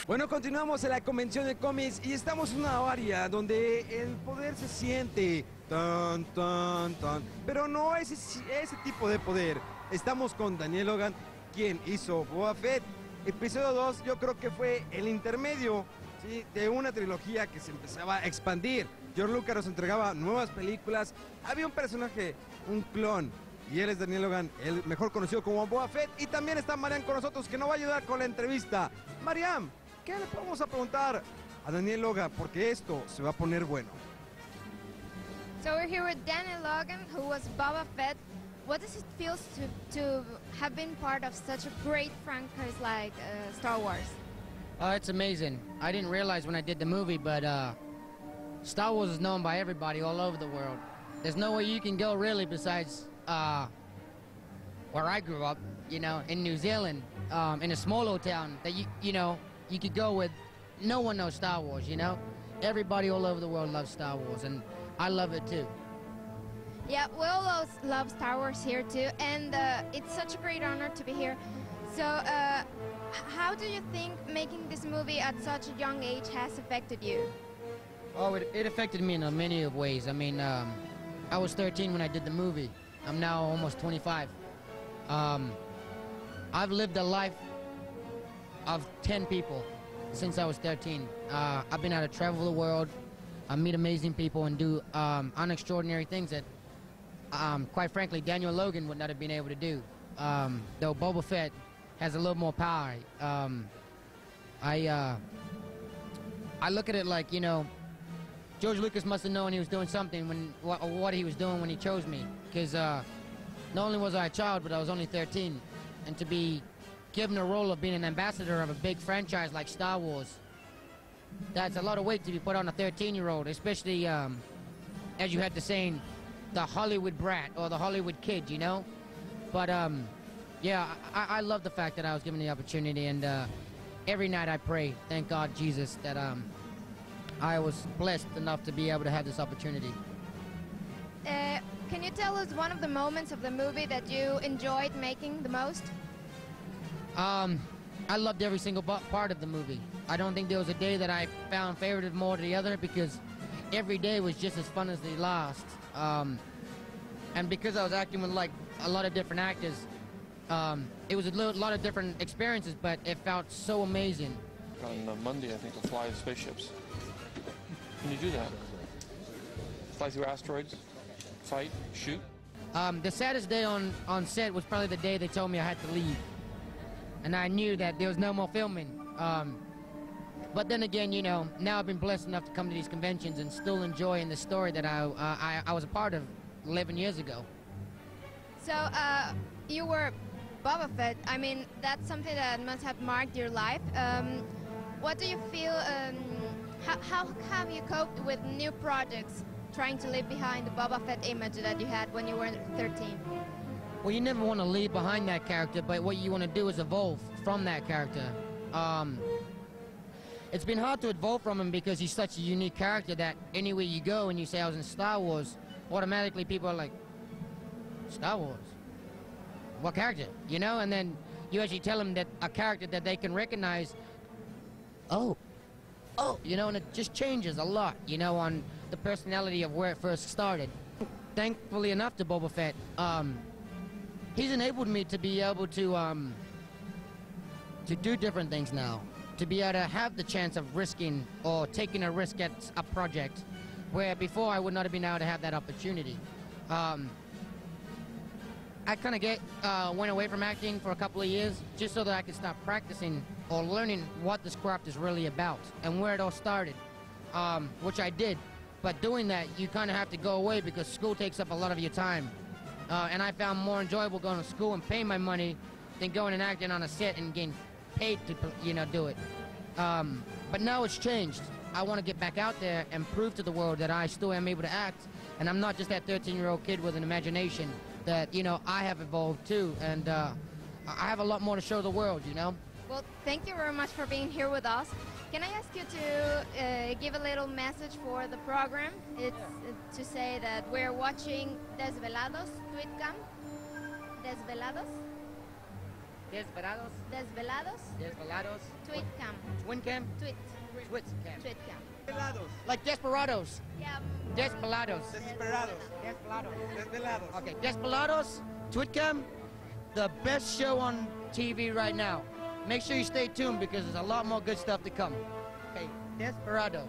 Bueno, continuamos en la convención de cómics y estamos en una área donde el poder se siente tan, tan, tan, pero no ese tipo de poder. Estamos con Daniel Logan, quien hizo Boba Fett. Episodio 2 yo creo que fue el intermedio, ¿sí?, de una trilogía que se empezaba a expandir. George Lucas nos entregaba nuevas películas. Había un personaje, un clon, y él es Daniel Logan, el mejor conocido como Boba Fett. Y también está Mariam con nosotros, que nos va a ayudar con la entrevista. Mariam, ¿qué le podemos a preguntar a Daniel Logan? Porque esto se va a poner bueno. So we're here with Daniel Logan, who was Boba Fett. What does it feel to have been part of such a great franchise like Star Wars? It's amazing. I didn't realize when I did the movie, but Star Wars is known by everybody all over the world. There's nowhere you can go really besides where I grew up, you know, in New Zealand, in a small old town that you could go with. No one knows Star Wars, you know. Everybody all over the world loves Star Wars, and I love it too. Yeah, we all love Star Wars here too, and it's such a great honor to be here. So, how do you think making this movie at such a young age has affected you? Oh, it affected me in many of ways. I mean, I was 13 when I did the movie. I'm now almost 25. I've lived a life of 10 people since I was 13. I've been able to travel the world, meet amazing people, and do unextraordinary things that, quite frankly, Daniel Logan would not have been able to do. Though Boba Fett has a little more power. I look at it like, you know, George Lucas must have known he was doing something when what he was doing when he chose me, because not only was I a child, but I was only 13, and to be given a role of being an ambassador of a big franchise like Star Wars, that's a lot of weight to be put on a 13-year-old, especially as you had the saying, the Hollywood brat or the Hollywood kid, you know. But yeah, I love the fact that I was given the opportunity, and every night I pray, thank God Jesus, that I was blessed enough to be able to have this opportunity. Can you tell us one of the moments of the movie that you enjoyed making the most? I loved every single part of the movie. I don't think there was a day that I found favored more to the other, because every day was just as fun as the last. And because I was acting with like a lot of different actors, it was a lot of different experiences, but it felt so amazing. On Monday, I think we'll fly spaceships. Can you do that? Fly through asteroids, fight, shoot? The saddest day on set was probably the day they told me I had to leave. And I knew that there was no more filming. But then again, you know, now I've been blessed enough to come to these conventions and still enjoying the story that I was a part of 11 years ago. So, you were Boba Fett. I mean, that's something that must have marked your life. What do you feel, how have you coped with new projects, trying to leave behind the Boba Fett image that you had when you were 13? Well, you never want to leave behind that character, but what you want to do is evolve from that character. It's been hard to evolve from him because he's such a unique character that anywhere you go and you say I was in Star Wars, automatically people are like, Star Wars? What character? You know, and then you actually tell them that a character that they can recognize, oh, you know, and it just changes a lot, you know, on the personality of where it first started. Thankfully enough to Boba Fett, he's enabled me to be able to do different things now, to be able to have the chance of risking or taking a risk at a project where before I would not have been able to have that opportunity. I kind of went away from acting for a couple of years just so that I could start practicing or learning what this craft is really about and where it all started, which I did. But doing that, you kind of have to go away because school takes up a lot of your time. And I found more enjoyable going to school and paying my money than going and acting on a set and getting paid to, you know, do it. But now it's changed. I want to get back out there and prove to the world that I still am able to act, and I'm not just that 13-year-old kid with an imagination, that, you know, I have evolved too, and I have a lot more to show the world, you know? Well, thank you very much for being here with us. Can I ask you to give a little message for the program? It's to say that we're watching Desvelados Twitcam. Desvelados? Desvelados. Desvelados Desvelados. Twitcam. Twicam. Twit. Twitcam. Twitcam. Desvelados. Like Desperados. Yeah. Desvelados. Desesperados. Desperados. Desvelados. Okay, Desvelados, Twitcam, the best show on TV right now. Make sure you stay tuned because there's a lot more good stuff to come. Okay, Desperado.